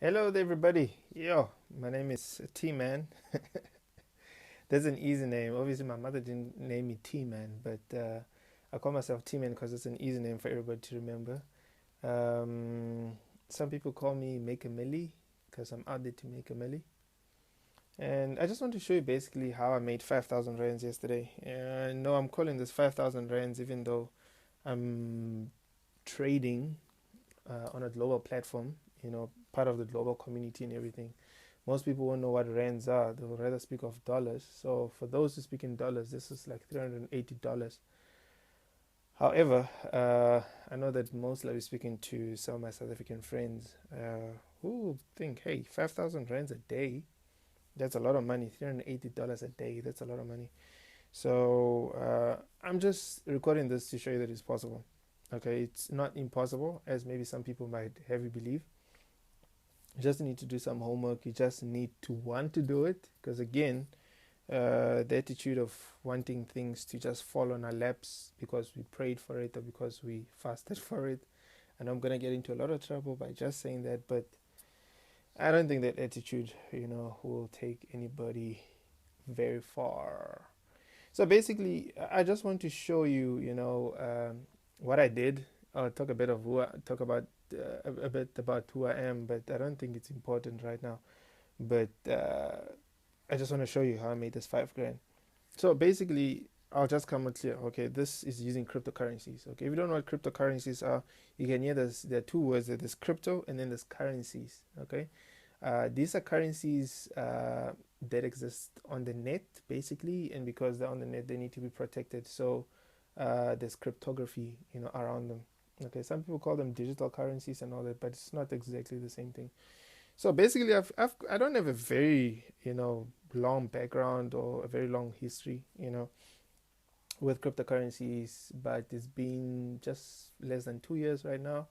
Hello there, everybody. Yo, my name is T-Man. That's an easy name. Obviously, my mother didn't name me T-Man, but I call myself T-Man because it's an easy name for everybody to remember. Um, some people call me Make a Millie because I'm out there to make a millie. And I just want to show you basically how I made 5,000 rands yesterday. No, I'm calling this 5,000 rands even though I'm trading on a global platform, part of the global community and everything. Most people won't know what rands are. They will rather speak of dollars. So for those who speak in dollars, this is like $380. However, I know that mostly I'll be speaking to some of my South African friends who think, hey, 5,000 rands a day, that's a lot of money. $380 a day, that's a lot of money. So I'm just recording this to show you that it's possible. Okay, it's not impossible as maybe some people might have you believe. You just need to do some homework. You just need to want to do it because, again, the attitude of wanting things to just fall on our laps because we prayed for it or because we fasted for it. And I'm going to get into a lot of trouble by just saying that, but I don't think that attitude, will take anybody very far. So basically, I just want to show you, what I did. I'll talk a bit of talk about a bit about who I am, but I don't think it's important right now. But I just want to show you how I made this 5 grand. So basically, I'll just come out clear. Okay, this is using cryptocurrencies. Okay, if you don't know what cryptocurrencies are, you can hear there are two words. There's crypto and then there's currencies. Okay, these are currencies that exist on the net, basically, and because they're on the net, they need to be protected. So there's cryptography, around them. Okay, some people call them digital currencies and all that, but it's not exactly the same thing. So basically, I don't have a very long background or a very long history, with cryptocurrencies, but it's been just less than 2 years right now,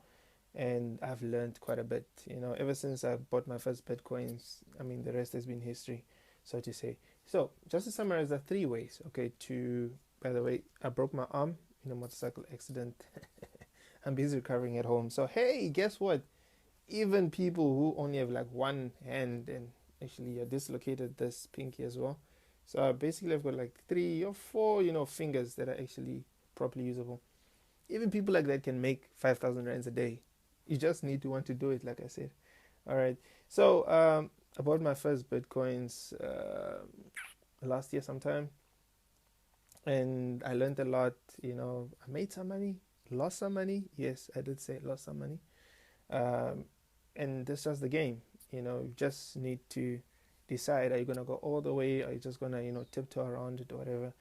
and I've learned quite a bit. Ever since I bought my first bitcoins, I mean, the rest has been history, so to say. So just to summarize, the three ways. Okay, to by the way, I broke my arm in a motorcycle accident. I'm busy recovering at home. So hey, guess what? Even people who only have like one hand and actually are dislocated this pinky as well. So basically, I've got like 3 or 4, fingers that are actually properly usable. Even people like that can make 5,000 rands a day. You just need to want to do it, like I said. All right. So I bought my first bitcoins last year sometime, and I learned a lot. I made some money, lost some money. Yes, I did say lost some money. Um, and that's just the game. You just need to decide: are you gonna go all the way? Are you just gonna tiptoe around it or whatever?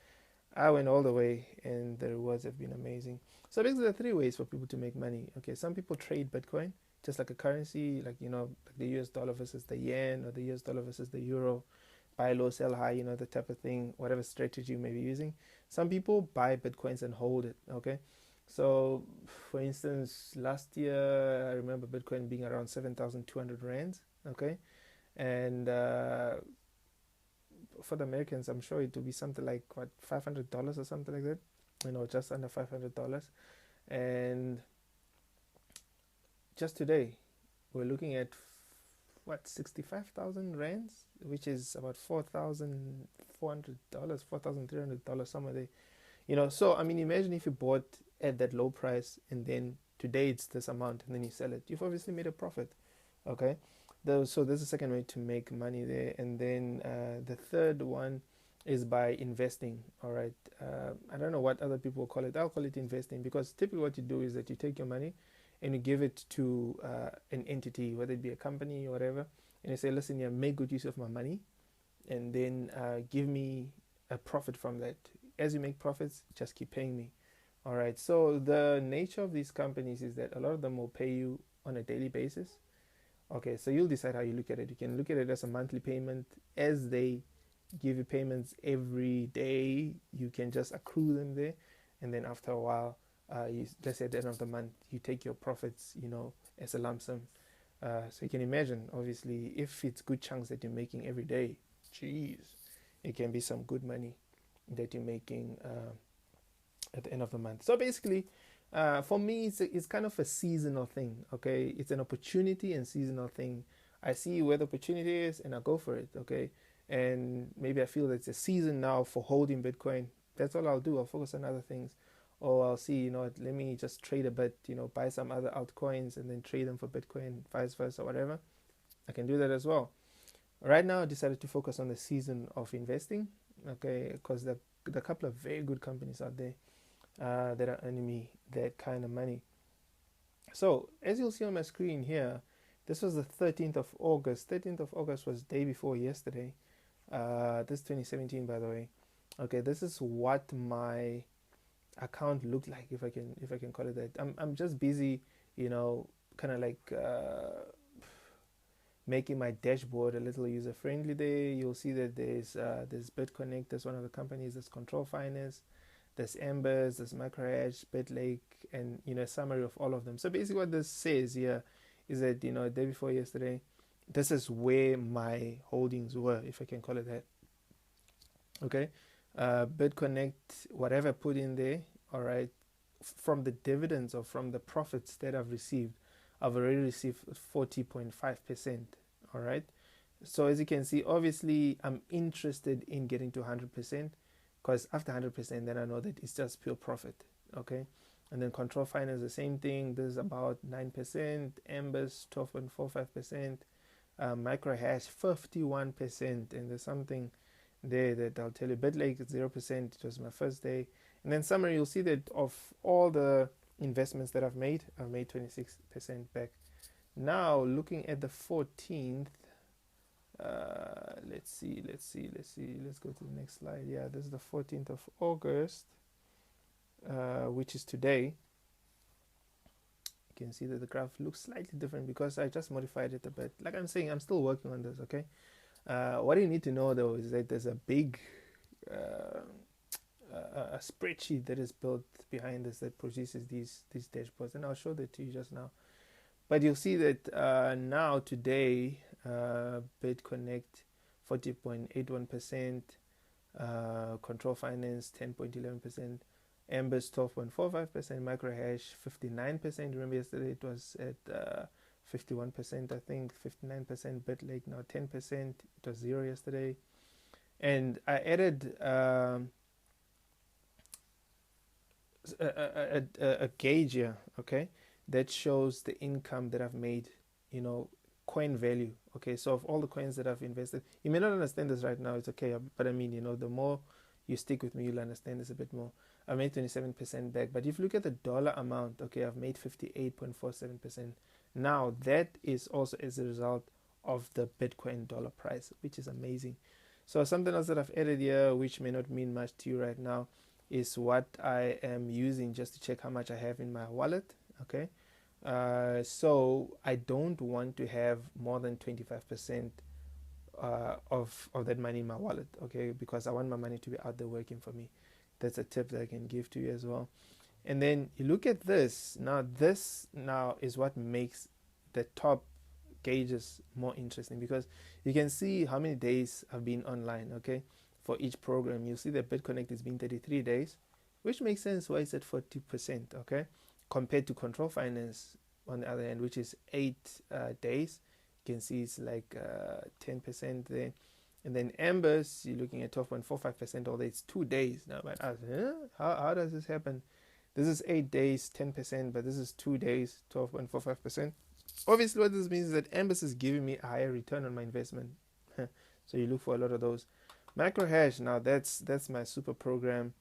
I went all the way, and the rewards have been amazing. So basically, there are three ways for people to make money. Okay, some people trade Bitcoin just like a currency, like like the US dollar versus the yen or the US dollar versus the euro. Buy low, sell high, the type of thing, whatever strategy you may be using. Some people buy Bitcoins and hold it. Okay, so for instance, last year I remember Bitcoin being around 7,200 rands. Okay, and for the Americans, I'm sure it will be something like what, $500 or something like that. Just under $500. And just today, we're looking at what, 65,000 rands, which is about $4,400, $4,300 somewhere there. So I mean, imagine if you bought at that low price and then today it's this amount and then you sell it. You've obviously made a profit. Okay, so there's a second way to make money there, and then the third one is by investing. All right, I don't know what other people call it. I'll call it investing because typically what you do is that you take your money and you give it to an entity, whether it be a company or whatever, and you say, listen, yeah, make good use of my money, and then give me a profit from that. As you make profits, just keep paying me. All right. So the nature of these companies is that a lot of them will pay you on a daily basis. Okay, so you'll decide how you look at it. You can look at it as a monthly payment. As they give you payments every day, you can just accrue them there, and then after a while, let's say at the end of the month, you take your profits, as a lump sum. So you can imagine, obviously, if it's good chunks that you're making every day, geez, it can be some good money that you're making at the end of the month. So basically, for me, it's kind of a seasonal thing. Okay, it's an opportunity and seasonal thing. I see where the opportunity is and I go for it, okay? And maybe I feel that it's a season now for holding Bitcoin. That's all I'll do. I'll focus on other things. Or I'll see, let me just trade a bit, buy some other altcoins and then trade them for Bitcoin, vice versa, whatever. I can do that as well. Right now, I decided to focus on the season of investing, okay? Because there are a couple of very good companies out there that are earning me that kind of money. So, as you'll see on my screen here, this was the 13th of August. 13th of August was day before yesterday. This is 2017, by the way. Okay, this is what my account looked like, if I can call it that. I'm just busy, kind of like making my dashboard a little user friendly. There, you'll see that there's BitConnect. There's one of the companies. There's Control Finance. There's Embers. There's MicroHash, BitLake, and a summary of all of them. So basically, what this says here is that the day before yesterday, this is where my holdings were, if I can call it that. Okay, BitConnect, whatever I put in there, all right, from the dividends or from the profits that I've received, I've already received 40.5%. All right. So as you can see, obviously I'm interested in getting to 100% because after 100%, then I know that it's just pure profit. Okay. And then Control Finance, the same thing. This is about 9%. Embers, 12.45%. MicroHash, 51%. And there's something there that I'll tell you. BitLake, 0%. It was my first day. And then summary, you'll see that of all the investments that I've made 26% back. Now looking at the 14th, let's see. Let's go to the next slide. Yeah, this is the 14th of August, which is today. You can see that the graph looks slightly different because I just modified it a bit. Like I'm saying, I'm still working on this. Okay. What you need to know though is that there's a big a spreadsheet that is built behind this that produces these dashboards, and I'll show that to you just now. But you'll see that now today, BitConnect 40.81%, Control Finance 10.11%, Embers 12.45%, MicroHash 59%. Remember yesterday it was at 51%, I think 59%. BitLake now 10%. It was 0 yesterday, and I added a gauge here, okay, that shows the income that I've made, coin value. Okay, so of all the coins that I've invested, you may not understand this right now, it's okay, but I mean, the more you stick with me, you'll understand this a bit more. I made 27% back, but if you look at the dollar amount, okay, I've made 58.47%. Now that is also as a result of the Bitcoin dollar price, which is amazing. So something else that I've added here, which may not mean much to you right now, is what I am using just to check how much I have in my wallet. Okay, so I don't want to have more than 25% of that money in my wallet. Okay, because I want my money to be out there working for me. That's a tip that I can give to you as well. And then you look at this now. This now is what makes the top gauges more interesting, because you can see how many days I've been online. Okay, for each program, you see that BitConnect has been 33 days, which makes sense why it's at 40%, okay, compared to Control Finance on the other hand, which is 8 days. You can see it's like 10% there. And then Embers, you're looking at 12.45%, although it's 2 days. Now, but how does this happen? This is 8 days, 10%, but this is 2 days, 12.45%. Obviously, what this means is that Embers is giving me a higher return on my investment. So you look for a lot of those. MicroHash, now that's my super program.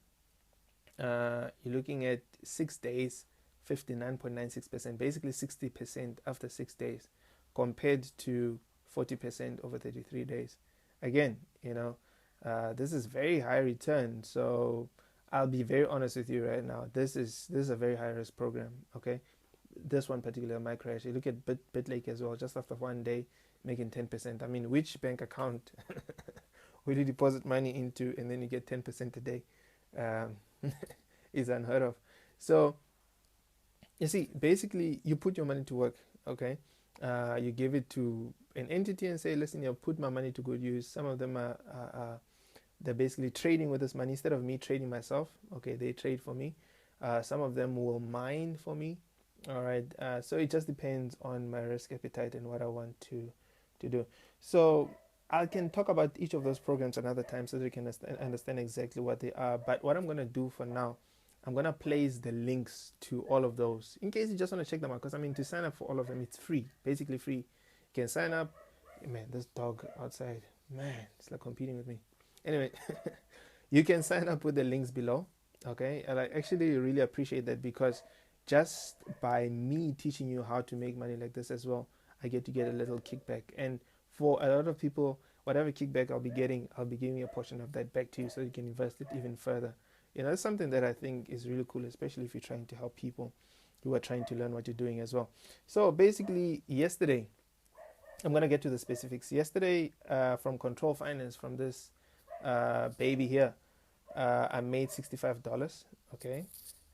You're looking at 6 days, 59.96%, basically 60% after 6 days, compared to 40% over 33 days. Again, this is very high return. So I'll be very honest with you right now. This is a very high risk program. Okay, this one particular MicroHash. You look at BitLake as well. Just after 1 day, making 10%. I mean, which bank account will you deposit money into and then you get 10% a day? Is unheard of. So you see, basically you put your money to work. Okay, you give it to an entity and say, listen, put my money to good use. Some of them they're basically trading with this money instead of me trading myself. Okay, they trade for me. Some of them will mine for me. All right, so it just depends on my risk appetite and what I want to to do. So I can talk about each of those programs another time so that you can understand exactly what they are. But what I'm going to do for now, I'm going to place the links to all of those in case you just want to check them out. Because I mean, to sign up for all of them, it's free, basically free. You can sign up. Man, this dog outside, man, it's like competing with me. Anyway, you can sign up with the links below. Okay, and I actually really appreciate that, because just by me teaching you how to make money like this as well, I get to get a little kickback. And for a lot of people, whatever kickback I'll be giving a portion of that back to you so you can invest it even further. You know, it's something that I think is really cool, especially if you're trying to help people who are trying to learn what you're doing as well. So basically, yesterday, I'm going to get to the specifics. Yesterday, from Control Finance, from this baby here, I made $65. Okay.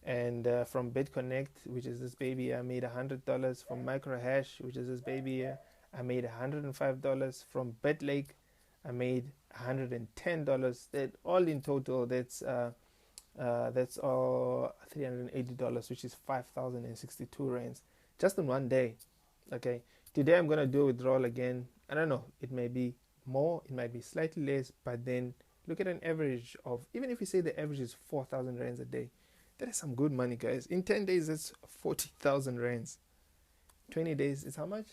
And from BitConnect, which is this baby, I made $100. From Microhash, which is this baby here, I made $105. From BitLake, I made $110. That all in total, that's all $380, which is 5,062 rands, just in one day. Okay. Today I'm gonna do a withdrawal again. I don't know. It may be more. It might be slightly less. But then look at an average of, even if you say the average is 4,000 rands a day, that is some good money, guys. In 10 days, that's 40,000 rands. 20 days is how much?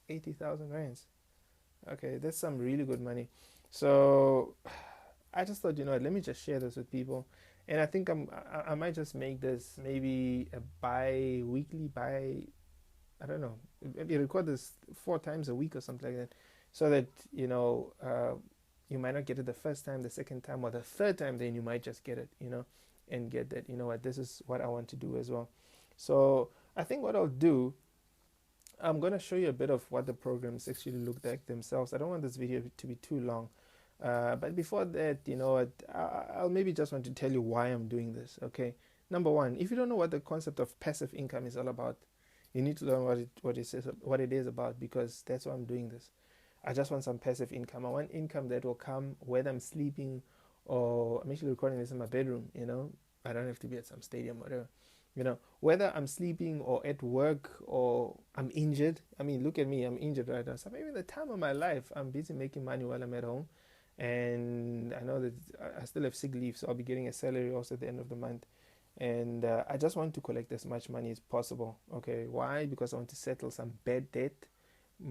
80,000 rands. Okay, that's some really good money. So I just thought, you know what, let me just share this with people. And I think I might just make this maybe a bi-weekly, I don't know, maybe record this 4 times a week or something like that, so that, you know, you might not get it the first time, the second time, or the third time, then you might just get it, you know, and get that, you know what, this is what I want to do as well. So I think what I'll do, I'm going to show you a bit of what the programs actually look like themselves. I don't want this video to be too long. But before that, you know, I'll maybe just want to tell you why I'm doing this, okay? Number one, if you don't know what the concept of passive income is all about, you need to learn what it is about, because that's why I'm doing this. I just want some passive income. I want income that will come whether I'm sleeping or I'm actually recording this in my bedroom, you know? I don't have to be at some stadium or whatever. You know, whether I'm sleeping or at work or I'm injured. I mean, look at me, I'm injured right now. So maybe the time of my life, I'm busy making money while I'm at home. And I know that I still have sick leave, so I'll be getting a salary also at the end of the month. And I just want to collect as much money as possible. Okay, why? Because I want to settle some bad debt.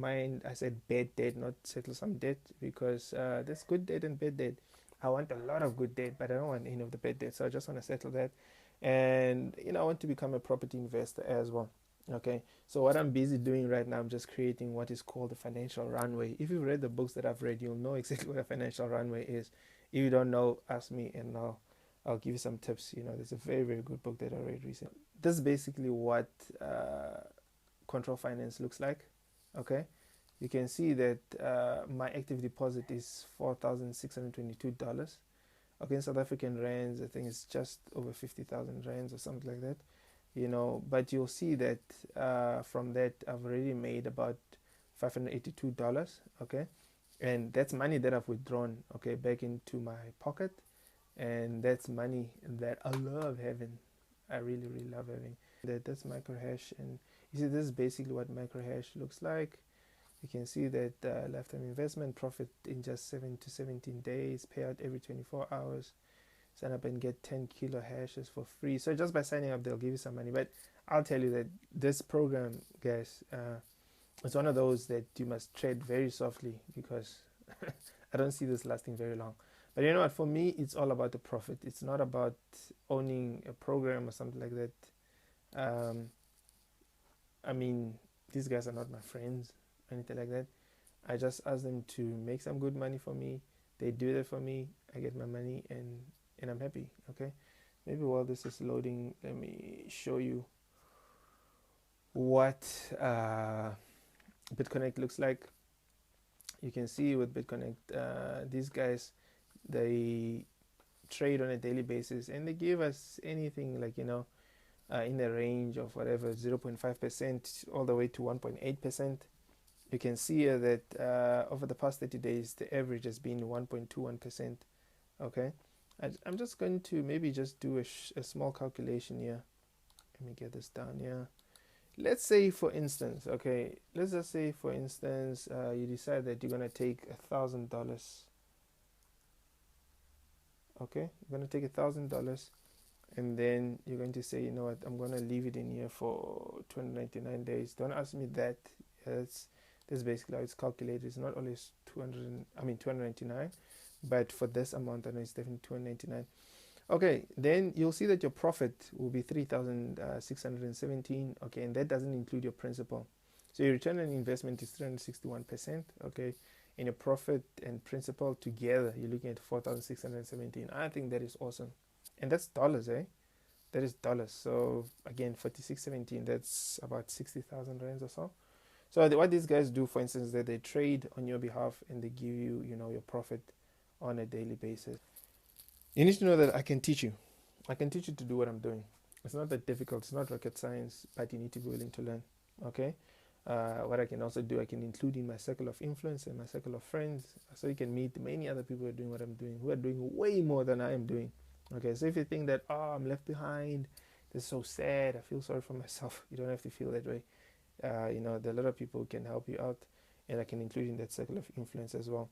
I said bad debt, not settle some debt, because there's good debt and bad debt. I want a lot of good debt, but I don't want any of the bad debt. So I just want to settle that. And, you know, I want to become a property investor as well. Okay, so what I'm busy doing right now, I'm just creating what is called the financial runway. If you've read the books that I've read, you'll know exactly what a financial runway is. If you don't know, ask me and I'll give you some tips. You know, there's a very, very good book that I read recently. This is basically what Control Finance looks like. Okay, you can see that my active deposit is $4,622. Okay, in South African rands, I think it's just over 50,000 rands or something like that. You know, but you'll see that from that I've already made about $582. Okay, and that's money that I've withdrawn, okay, back into my pocket. And that's money that I love having. I really, really love having. That's Microhash, and you see, this is basically what Microhash looks like. You can see that lifetime investment, profit in just 7 to 17 days, payout every 24 hours. Sign up and get 10 kilo hashes for free. So just by signing up, they'll give you some money. But I'll tell you that this program, guys, it's one of those that you must tread very softly, because I don't see this lasting very long. But you know what? For me, it's all about the profit. It's not about owning a program or something like that. I mean, these guys are not my friends, anything like that. I just ask them to make some good money for me. They do that for me. I get my money, and I'm happy. Okay. Maybe while this is loading, let me show you what BitConnect looks like. You can see with BitConnect, these guys, they trade on a daily basis, and they give us anything like, you know, in the range of whatever 0.5% all the way to 1.8%. You can see here that over the past 30 days, the average has been 1.21%. Okay, I'm just going to maybe just do a small calculation here. Let me get this down here. let's say for instance, okay, let's just say for instance, you decide that you're gonna take $1,000. Okay, you're gonna take $1,000, and then you're going to say, you know what, I'm gonna leave it in here for 299 days. Don't ask me that. It's This is basically how it's calculated. It's not always 299, but for this amount, I know it's definitely 299. Okay, then you'll see that your profit will be 3,617. Okay, and that doesn't include your principal. So your return on investment is 361%. Okay, and your profit and principal together, you're looking at 4,617. I think that is awesome, and that's dollars, eh? That is dollars. So again, 4617. That's about 60,000 rands or so. So what these guys do, for instance, is that they trade on your behalf and they give you, you know, your profit on a daily basis. You need to know that I can teach you. I can teach you to do what I'm doing. It's not that difficult. It's not rocket science, but you need to be willing to learn. Okay. What I can also do, I can include in my circle of influence and my circle of friends, so you can meet many other people who are doing what I'm doing, who are doing way more than I am doing. Okay. So if you think that, oh, I'm left behind, this is so sad, I feel sorry for myself, you don't have to feel that way. You know, there are a lot of people who can help you out, and I can include in that circle of influence as well.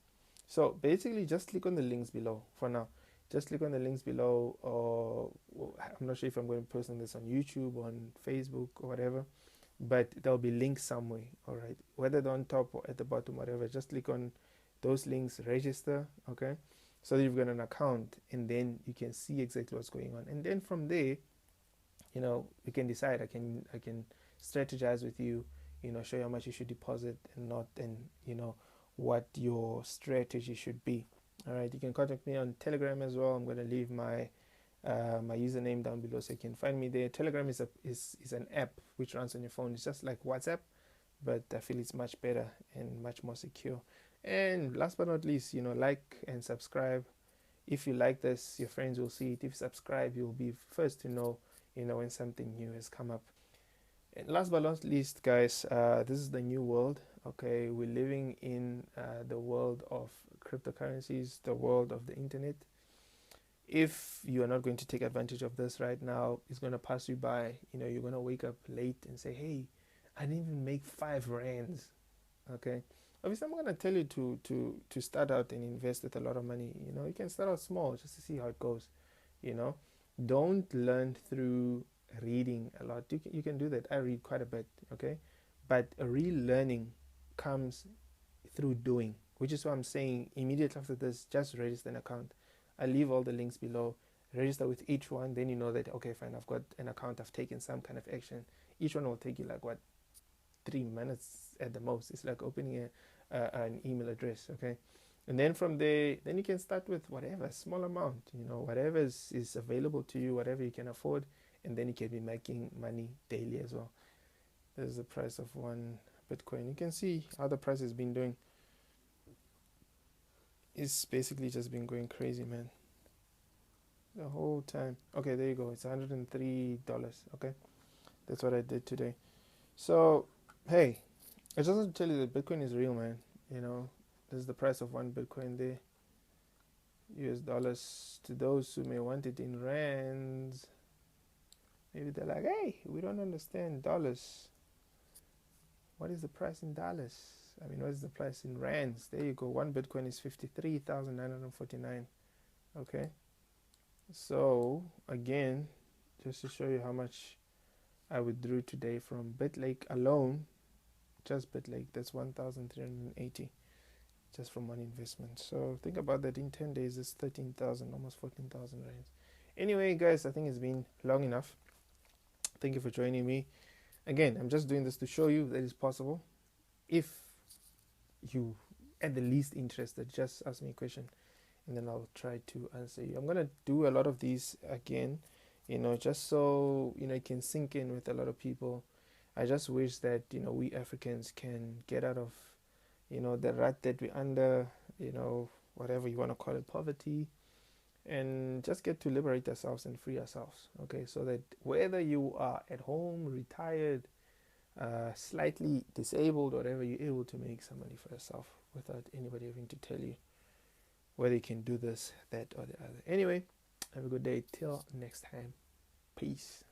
So basically, just click on the links below for now. Just click on the links below, or I'm not sure if I'm going to post this on YouTube, on Facebook, or whatever, but there'll be links somewhere. All right, whether they're on top or at the bottom, whatever. Just click on those links, register, okay, so that you've got an account, and then you can see exactly what's going on, and then from there, you know, you can decide. I can strategize with you, you know, show you how much you should deposit and not, and you know what your strategy should be. All right, you can contact me on Telegram as well. I'm going to leave my username down below so you can find me there. Telegram is an app which runs on your phone. It's just like WhatsApp, but I feel it's much better and much more secure. And last but not least, you know, like and subscribe. If you like this, your friends will see it. If you subscribe, you'll be first to know, you know, when something new has come up. And last but not least, guys, this is the new world. Okay, we're living in the world of cryptocurrencies, the world of the internet. If you are not going to take advantage of this right now, it's going to pass you by. You know, you're going to wake up late and say, hey, I didn't even make 5 rands. Okay, obviously I'm going to tell you to start out and invest with a lot of money. You know, you can start out small just to see how it goes. You know, don't learn through reading a lot. You can do that. I read quite a bit. Okay, but a real learning comes through doing, which is why I'm saying immediately after this, just register an account. I leave all the links below. Register with each one, then you know that, okay, fine, I've got an account, I've taken some kind of action. Each one will take you like what, 3 minutes at the most. It's like opening an email address. Okay, and then from there, then you can start with whatever small amount, you know, whatever is available to you, whatever you can afford, and then you can be making money daily as well. This is the price of one Bitcoin. You can see how the price has been doing. It's basically just been going crazy, man, the whole time. Okay, there you go. It's $103. Okay, that's what I did today. So hey, I just want to tell you that Bitcoin is real, man. You know, this is the price of one Bitcoin there, US dollars. To those who may want it in rands, maybe they're like, hey, we don't understand dollars. What is the price in dollars? I mean, what is the price in rands? There you go. One Bitcoin is 53,949. Okay. So again, just to show you how much I withdrew today from BitLake alone, just BitLake, that's 1,380 just from one investment. So think about that. In 10 days, it's 13,000, almost 14,000 rands. Anyway, guys, I think it's been long enough. Thank you for joining me. Again, I'm just doing this to show you that it's possible. If you at the least interested, just ask me a question and then I'll try to answer you. I'm going to do a lot of these again, you know, just so, you know, it can sink in with a lot of people. I just wish that, you know, we Africans can get out of, you know, the rut that we're under, you know, whatever you want to call it, poverty, and just get to liberate ourselves and free ourselves. Okay, so that whether you are at home, retired, slightly disabled, whatever, you're able to make some money for yourself without anybody having to tell you whether you can do this, that, or the other. Anyway, have a good day. Till next time. Peace.